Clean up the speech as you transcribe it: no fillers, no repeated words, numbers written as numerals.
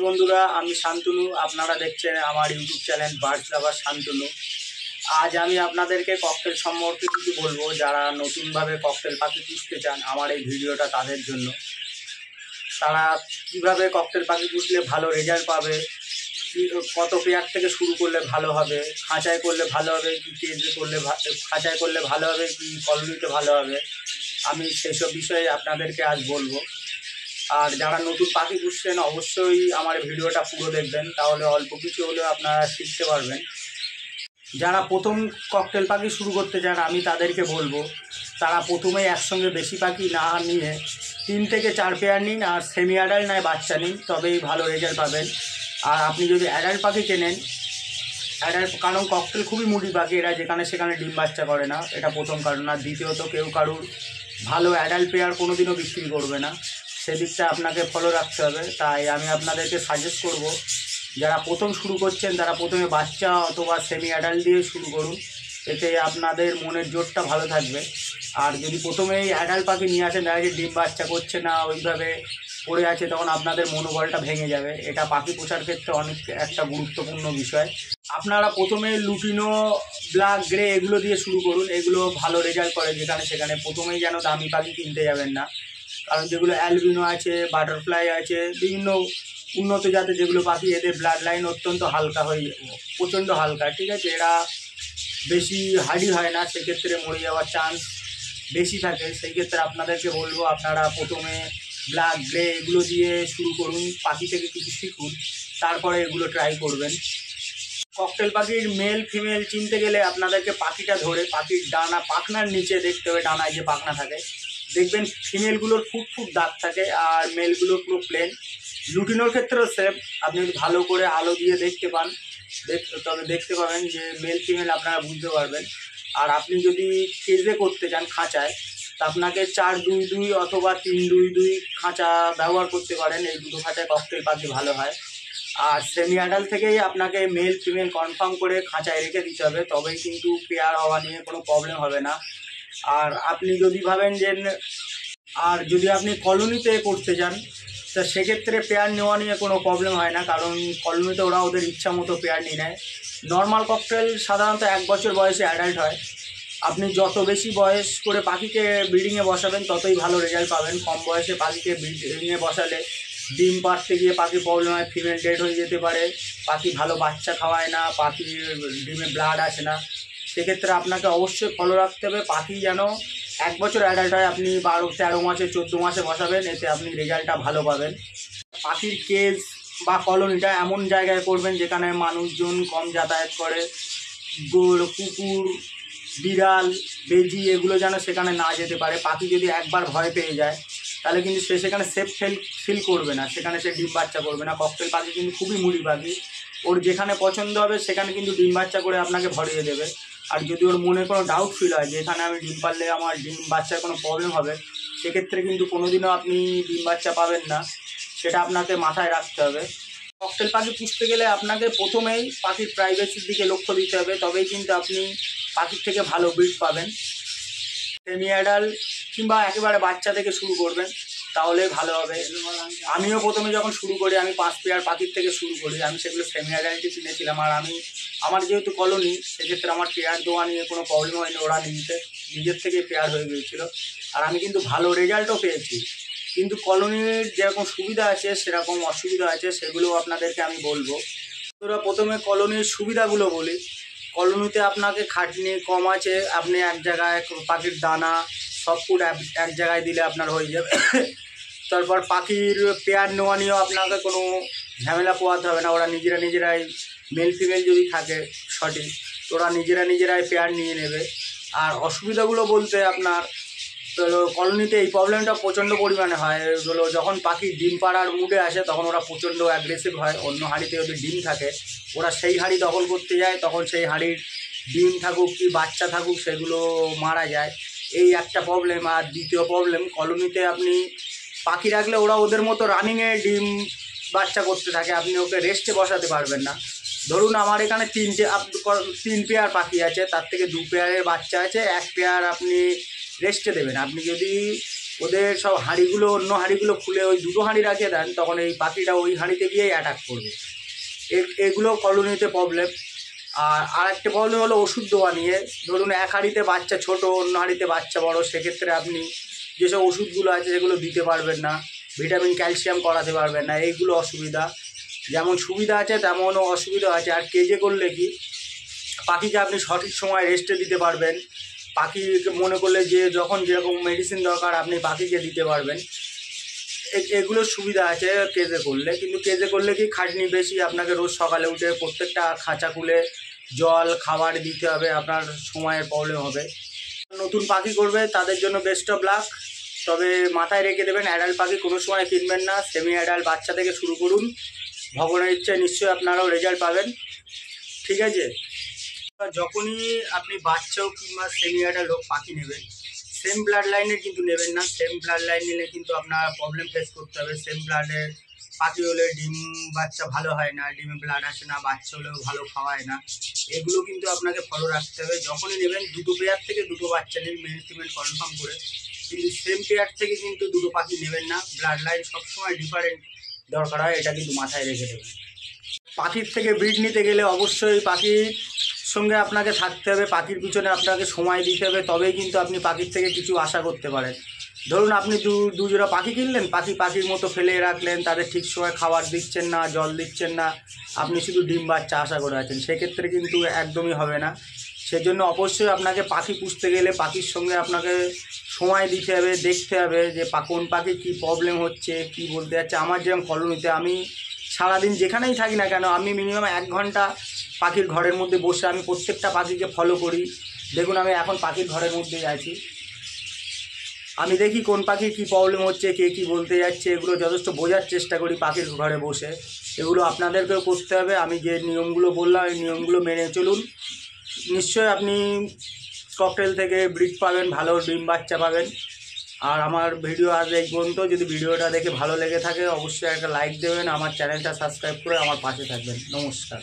বন্ধুরা, আমি শান্তনু। আপনারা দেখছেন আমার ইউটিউব চ্যানেল বার্ডস লাভার শান্তনু। আজ আমি আপনাদেরকে ককটেল সম্পর্কে কিছু বলবো। যারা নতুনভাবে ককটেল পাখি পুষতে চান, আমার এই ভিডিওটা তাদের জন্য। তারা কিভাবে ককটেল পাখি পুষলে ভালো রেজাল্ট পাবে, কত পেয়ার থেকে শুরু করলে ভালো হবে, খাঁচায় করলে ভালো হবে কি কেজে করলে, খাঁচায় করলে ভালো হবে কি কলোনিতে ভালো হবে, আমি সেসব বিষয়ে আপনাদেরকে আজ বলবো। আর যারা নতুন পাখি পুষছেন অবশ্যই আমার ভিডিওটা পুরো দেখবেন, তাহলে অল্প কিছু হলেও আপনারা শিখতে পারবেন। যারা প্রথম ককটেল পাখি শুরু করতে চান আমি তাদেরকে বলবো, তারা প্রথমেই একসঙ্গে বেশি পাখি না নিয়ে 3 থেকে 4 পেয়ার নিন, আর সেমি অ্যাডাল্ট নয় বাচ্চা নিন, তবেই ভালো রেজাল্ট পাবেন। আর আপনি যদি অ্যাডাল্ট পাখি কেনেন, অ্যাডাল্ট, কারণ ককটেল খুবই মুডি পাখি, এরা যেখানে সেখানে ডিম বাচ্চা করে না, এটা প্রথম কারণ। আর দ্বিতীয়ত, কেউ কারুর ভালো অ্যাডাল্ট পেয়ার কোনো দিনও বিক্রি করবে না, সেদিকটা আপনাকে ফলো রাখতে হবে। তাই আমি আপনাদেরকে সাজেস্ট করব, যারা প্রথম শুরু করছেন তারা প্রথমে বাচ্চা অথবা সেমি অ্যাডাল্ট দিয়ে শুরু করুন, এতে আপনাদের মনের জোরটা ভালো থাকবে। আর যদি প্রথমেই অ্যাডাল্ট পাখি নিয়ে আসেন, দেখা যায় ডিম বাচ্চা করছে না, ওইভাবে পড়ে আছে, তখন আপনাদের মনোবলটা ভেঙে যাবে। এটা পাখি পোষার ক্ষেত্রে অনেক একটা গুরুত্বপূর্ণ বিষয়। আপনারা প্রথমে লুটিনো, ব্ল্যাক, গ্রে এগুলো দিয়ে শুরু করুন, এগুলো ভালো রেজাল্ট করে যেখানে সেখানে। প্রথমেই যেন দামি পাখি কিনতে যাবেন না, কারণ যেগুলো অ্যালবিনো আছে, বাটারফ্লাই আছে, বিভিন্ন উন্নত জাতের যেগুলো পাখি, এদের ব্লাড লাইন অত্যন্ত হালকা প্রচণ্ড হালকা, ঠিক আছে, এরা বেশি হার্ডি হয় না, সেক্ষেত্রে মরে যাওয়ার চান্স বেশি থাকে। সেই ক্ষেত্রে আপনাদেরকে বলবো, আপনারা প্রথমে ব্ল্যাক, গ্রে এগুলো দিয়ে শুরু করুন, পাখি থেকে কিছু শিখুন, তারপরে এগুলো ট্রাই করবেন। ককটেল পাখির মেল ফিমেল চিনতে গেলে আপনাদেরকে পাখিটা ধরে পাখির ডানা, পাখনার নিচে দেখতে হবে, ডানায় যে পাখনা থাকে, দেখবেন ফিমেলগুলোর ফুট দাগ থাকে আর মেলগুলোর পুরো প্লেন। লুটিনোর ক্ষেত্রেও সেম, আপনি যদি ভালো করে আলো দিয়ে দেখতে পান, তবে দেখতে পাবেন যে মেল ফিমেল আপনারা বুঝতে পারবেন। আর আপনি যদি কেজে করতে চান, খাঁচায়, তা আপনাকে 4-2-2 অথবা 3-2-2 খাঁচা ব্যবহার করতে পারেন। এই দুটো খাঁচায় ককটেল পাখি ভালো হয়। আর সেমি অ্যাডাল্ট থেকেই আপনাকে মেল ফিমেল কনফার্ম করে খাঁচায় রেখে দিতে হবে, তবেই কিন্তু পেয়ার হওয়া নিয়ে কোনো প্রবলেম হবে না। আর আপনি যদি ভাবেন যে, আর যদি আপনি কলোনিতে করতে চান, তা সেক্ষেত্রে পেয়ার নেওয়া নিয়ে কোনো প্রবলেম হয় না, কারণ কলোনিতে ওরা ওদের ইচ্ছা মতো পেয়ার নিয়ে নেয়। নর্মাল ককটেল সাধারণত 1 বছর বয়সে অ্যাডাল্ট হয়। আপনি যত বেশি বয়স করে পাখিকে ব্রিডিংয়ে বসাবেন ততই ভালো রেজাল্ট পাবেন। কম বয়সে পাখিকে ব্রিডিংয়ে বসালে ডিম পাড়তে গিয়ে পাখির প্রবলেম হয়, ফিমেল ডেড হয়ে যেতে পারে, পাখি ভালো বাচ্চা খাওয়ায় না, পাখির ডিমে ব্লাড আসে না। সেক্ষেত্রে আপনাকে অবশ্যই ফলো রাখতে হবে, পাখি যেন 1 বছর অ্যাডাল্ট হয়। আপনি 12-13 মাসে, 14 মাসে বসাবেন, এতে আপনি রেজাল্টটা ভালো পাবেন। পাখির কেজ বা কলোনিটা এমন জায়গায় করবেন যেখানে মানুষজন কম যাতায়াত করে, কুকুর, বিড়াল, বেজি এগুলো যেন সেখানে না যেতে পারে। পাখি যদি একবার ভয় পেয়ে যায়, তাহলে কিন্তু সে সেখানে সেফ ফিল করবে না, সেখানে সে ডিম বাচ্চা করবে না। ককটেল পাখি কিন্তু খুবই মুড়ি পাখি, ওর যেখানে পছন্দ হবে সেখানে কিন্তু ডিম বাচ্চা করে আপনাকে ভরিয়ে দেবে। আর যদি ওর মনে কোনো ডাউট ফিল হয় যে এখানে আমি ডিম পারলে আমার ডিম বাচ্চার কোনো প্রবলেম হবে, সেক্ষেত্রে কিন্তু কোনোদিনও আপনি ডিম বাচ্চা পাবেন না, সেটা আপনাকে মাথায় রাখতে হবে। ককটেল পাখি পুষতে গেলে আপনাকে প্রথমেই পাখির প্রাইভেসির দিকে লক্ষ্য দিতে হবে, তবেই কিন্তু আপনি পাখির থেকে ভালো ব্রিড পাবেন। সেমি অ্যাডাল্ট কিংবা একেবারে বাচ্চা থেকে শুরু করবেন, তাহলে ভালো হবে। আমিও প্রথমে যখন শুরু করি, আমি 5 পেয়ার পাখির থেকে শুরু করি, আমি সেগুলো সেমি অ্যাডাল্টই কিনেছিলাম। আর আমার যেহেতু কলোনি, সেক্ষেত্রে আমার পেয়ার দেওয়া নিয়ে কোনো প্রবলেম হয়নি, ওরা নিজের থেকে পেয়ার হয়ে গিয়েছিলো। আর আমি কিন্তু ভালো রেজাল্টও পেয়েছি। কিন্তু কলোনির যেরকম সুবিধা আছে সেরকম অসুবিধা আছে, সেগুলোও আপনাদেরকে আমি বলবো। তোরা প্রথমে কলোনির সুবিধাগুলো বলি। কলোনিতে আপনাকে খাটনি কম আছে, আপনি এক জায়গায় পাখির দানা, সব ফুড এক জায়গায় দিলে আপনার হয়ে যাবে। তারপর পাখির পেয়ার নেওয়া নিয়েও আপনাকে কোনো ঝামেলা পোয়াতে হবে না, ওরা নিজেরাই মেল ফিমেল যদি থাকে সঠিক, ওরা নিজেরাই পেয়ার নিয়ে নেবে। আর অসুবিধাগুলো বলতে, আপনার কলোনিতে এই প্রবলেমটা প্রচণ্ড পরিমাণে হয়, হলো যখন পাখি ডিম পাড়ার মুডে আসে তখন ওরা প্রচণ্ড অ্যাগ্রেসিভ হয়। অন্য হাঁড়িতে যদি ডিম থাকে, ওরা সেই হাঁড়ি দখল করতে যায়, তখন সেই হাঁড়ির ডিম থাকুক কি বাচ্চা থাকুক সেগুলো মারা যায়, এই একটা প্রবলেম। আর দ্বিতীয় প্রবলেম, কলোনিতে আপনি পাখি রাখলে ওরা ওদের মতো রানিংয়ে ডিম বাচ্চা করতে থাকে, আপনি ওকে রেস্টে বসাতে পারবেন না। ধরুন আমার এখানে 3 পেয়ার পাখি আছে, তার থেকে 2 পেয়ারের বাচ্চা আছে, 1 পেয়ার আপনি রেস্টে দেবেন। আপনি যদি ওদের সব হাঁড়িগুলো, অন্য হাঁড়িগুলো খুলে ওই দুটো হাঁড়ি রাখিয়ে দেন, তখন এই পাখিটা ওই হাঁড়িতে গিয়েই অ্যাটাক করবে। এগুলো কলোনিতে প্রবলেম। আর আরেকটা প্রবলেম হলো ওষুধ দেওয়া নিয়ে। ধরুন এক হাঁড়িতে বাচ্চা ছোট, অন্য হাঁড়িতে বাচ্চা বড়, সেক্ষেত্রে আপনি যেসব ওষুধগুলো আছে সেগুলো দিতে পারবেন না, ভিটামিন ক্যালসিয়াম করাতে পারবেন না, এইগুলো অসুবিধা। যেমন সুবিধা আছে তেমনও অসুবিধা আছে। আর কেজে করলে কি, পাখিকে আপনি সঠিক সময় রেস্টে দিতে পারবেন, পাখিকে মনে করলে যে যখন যেরকম মেডিসিন দরকার আপনি পাখিকে দিতে পারবেন। এগুলোর সুবিধা আছে কেজে করলে। কিন্তু কেজে করলে কি খাটনি বেশি, আপনাকে রোজ সকালে উঠে প্রত্যেকটা খাঁচা খুলে জল খাবার দিতে হবে, আপনার সময়ের প্রবলেম হবে। নতুন পাখি করবে তাদের জন্য বেস্ট অফ লাক। তবে মাথায় রেখে দেবেন, অ্যাডাল্ট পাখি কোনো সময় কিনবেন না, সেমি অ্যাডাল্ট বাচ্চা থেকে শুরু করুন। ভগবানের ইচ্ছায় নিশ্চয়ই আপনারাও রেজাল্ট পাবেন। ঠিক আছে, যখনই আপনি বাচ্চাও কিংবা সেমি অ্যাডাল্ট পাখি নেবেন, সেম ব্লাড লাইনের কিন্তু নেবেন না। সেম ব্লাড লাইন নিলে কিন্তু আপনার প্রবলেম ফেস করতে হবে। সেম ব্লাডের পাখি হলে ডিম বাচ্চা ভালো হয় না, ডিমে ব্লাড আসে না, বাচ্চা হলেও ভালো খাওয়ায় না। এগুলো কিন্তু আপনাকে ফলো রাখতে হবে। যখনই নেবেন দুটো পেয়ার থেকে দুটো বাচ্চা নিন, মেল ফিমেল কনফার্ম করে। কিন্তু সেম পেয়ার থেকে কিন্তু দুটো পাখি নেবেন না, ব্লাড লাইন সবসময় ডিফারেন্ট দরকার হয়, এটা কিন্তু মাথায় রেখে দেবেন। পাখির থেকে ব্রিড নিতে গেলে অবশ্যই পাখির সঙ্গে আপনাকে থাকতে হবে, পাখির পিছনে আপনাকে সময় দিতে হবে, তবেই কিন্তু আপনি পাখির থেকে কিছু আশা করতে পারেন। ধরুন আপনি দু জোড়া পাখি কিনলেন, পাখির মতো ফেলে রাখলেন, তাদের ঠিক সময় খাবার দিচ্ছেন না, জল দিচ্ছেন না, আপনি শুধু ডিম বাচ্চা আশা করে আছেন, সেক্ষেত্রে কিন্তু একদমই হবে না। সেজন্য অবশ্যই আপনাকে পাখি পুষতে গেলে পাখির সঙ্গে আপনাকে সময় দিতে হবে, দেখতে হবে যে কোন পাখি কী প্রবলেম হচ্ছে, কি বলতে যাচ্ছে। আমার যেরকম কলোনিতে আমি সারাদিন যেখানেই থাকি না কেন, আমি মিনিমাম 1 ঘন্টা পাখির ঘরের মধ্যে বসে আমি প্রত্যেকটা পাখিকে ফলো করি। দেখুন আমি এখন পাখির ঘরের মধ্যেই আছি, আমি দেখি কোন পাখির কী প্রবলেম হচ্ছে, কে কী বলতে যাচ্ছে, এগুলো যথেষ্ট বোঝার চেষ্টা করি পাখির ঘরে বসে। এগুলো আপনাদেরকেও করতে হবে। আমি যে নিয়মগুলো বললাম এই নিয়মগুলো মেনে চলুন, নিশ্চয়ই আপনি ককটেল থেকে ব্রিড পাবেন, ভালো ডিম বাচ্চা পাবেন। আর আমার ভিডিও আজ এই পর্যন্ত। যদি ভিডিওটা দেখে ভালো লেগে থাকে অবশ্যই একটা লাইক দেবেন, আমার চ্যানেলটা সাবস্ক্রাইব করে আমার পাশে থাকবেন। নমস্কার।